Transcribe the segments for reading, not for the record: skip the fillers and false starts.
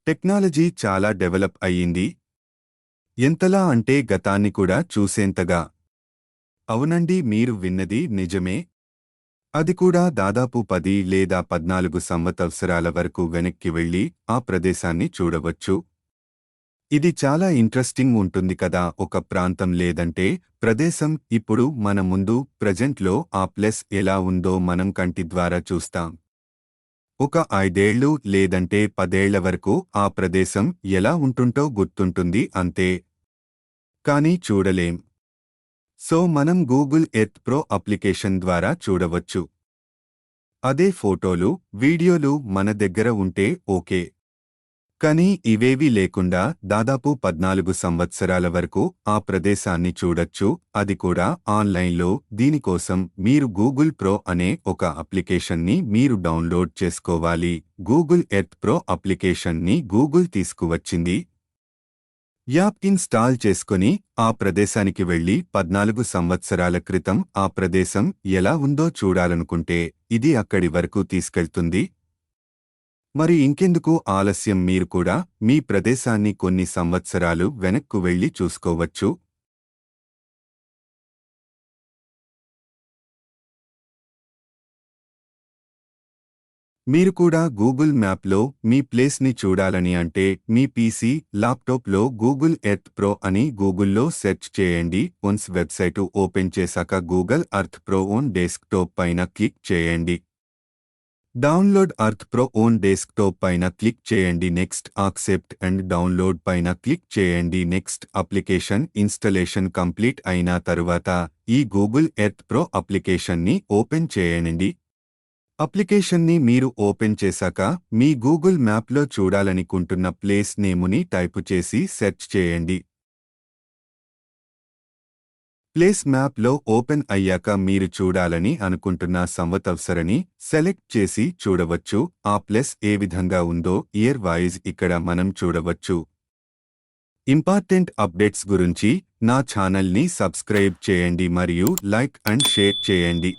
Technology చాలా develop అయ్యింది. ఎంతలా అంటే గతాన్ని కూడా చూసేంతగా. అవునండి, మీరు విన్నది నిజమే. అది కూడా దాదాపు 10 లేదా 14 సంవత్సరాల వరకు వెనక్కి వెళ్లి ఆ ప్రదేశాన్ని చూడవచ్చు. ఇది చాలా ఇంట్రెస్టింగ్ ఉంటుంది కదా. ఒక ప్రాంతం లేదంటే ప్రదేశం ఇప్పుడు మన ముందు ప్రెజెంట్లో ఆ ప్లేస్ ఎలా ఉందో మనం కంటి ద్వారా చూస్తాం. ఒక 5 ఏళ్ళు లేదంటే 10 ఏళ్ల వరకు ఆ ప్రదేశం ఎలా ఉంటుంటో గుర్తుంటుంది అంతే. కానీ చూడలేం. సో మనం గూగుల్ ఎర్త్ ప్రో అప్లికేషన్ ద్వారా చూడవచ్చు. అదే ఫోటోలు, వీడియోలు మన దగ్గర ఉంటే ఓకే. కానీ ఇవేవీ లేకుండా దాదాపు 14 సంవత్సరాల వరకు ఆ ప్రదేశాన్ని చూడొచ్చు, అది కూడా ఆన్లైన్లో. దీనికోసం మీరు గూగుల్ ప్రో అనే ఒక అప్లికేషన్ని మీరు డౌన్లోడ్ చేసుకోవాలి. గూగుల్ ఎర్త్ ప్రో అప్లికేషన్ని గూగుల్ తీసుకువచ్చింది. యాప్ ఇన్స్టాల్ చేసుకొని ఆ ప్రదేశానికి వెళ్లి 14 సంవత్సరాల క్రితం ఆ ప్రదేశం ఎలా ఉందో చూడాలనుకుంటే ఇది అక్కడి వరకు తీసుకెళ్తుంది. మరి ఇంకెందుకు ఆలస్యం, మీరు కూడా మీ ప్రదేశాన్ని కొన్ని సంవత్సరాలు వెనక్కు వెళ్లి చూసుకోవచ్చు. మీరు కూడా గూగుల్ మ్యాప్లో మీ ప్లేస్ని చూడాలని అంటే మీ పీసీ, ల్యాప్టాప్లో గూగుల్ ఎర్త్ ప్రో అని గూగుల్లో సెర్చ్ చేయండి. వన్స్ వెబ్సైటు ఓపెన్ చేశాక Google earth pro own desktop పైన క్లిక్ చేయండి. Download earth pro own desktop పైన క్లిక్ చేయండి. నెక్స్ట్ యాక్సెప్ట్ అండ్ డౌన్లోడ్ పైన క్లిక్ చేయండి. నెక్స్ట్ అప్లికేషన్ ఇన్స్టలేషన్ కంప్లీట్ అయిన తరువాత ఈ గూగుల్ ఎర్త్ ప్రో అప్లికేషన్ని ఓపెన్ చేయండి. అప్లికేషన్ని మీరు ఓపెన్ చేశాక మీ గూగుల్ మ్యాప్లో చూడాలనుకుంటున్న ప్లేస్ నేముని టైపు చేసి సెర్చ్ చేయండి. ప్లేస్ మ్యాప్లో ఓపెన్ అయ్యాక మీరు చూడాలని అనుకుంటున్న సంవత్సరాన్ని సెలెక్ట్ చేసి చూడవచ్చు. ఆ ప్లేస్ ఏ విధంగా ఉందో ఇయర్ వైజ్ ఇక్కడ మనం చూడవచ్చు. ఇంపార్టెంట్ అప్డేట్స్ గురించి నా ఛానల్ని సబ్స్క్రైబ్ చేయండి మరియు లైక్ అండ్ షేర్ చేయండి.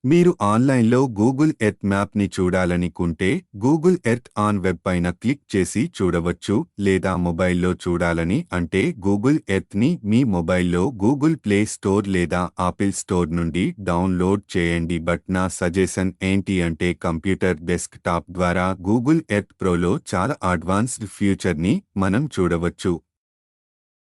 మీరు ఆన్లైన్లో గూగుల్ ఎర్త్ మ్యాప్ని చూడాలనుకుంటే గూగుల్ ఎర్త్ ఆన్ వెబ్ పైన క్లిక్ చేసి చూడవచ్చు. లేదా మొబైల్లో చూడాలని అంటే గూగుల్ ఎర్త్ని మీ మొబైల్లో గూగుల్ ప్లే స్టోర్ లేదా ఆపిల్ స్టోర్ నుండి డౌన్లోడ్ చేయండి. బట్ నా సజెషన్ ఏంటి అంటే కంప్యూటర్ డెస్క్టాప్ ద్వారా గూగుల్ ఎర్త్ ప్రోలో చాలా అడ్వాన్స్డ్ ఫ్యూచర్ని మనం చూడవచ్చు.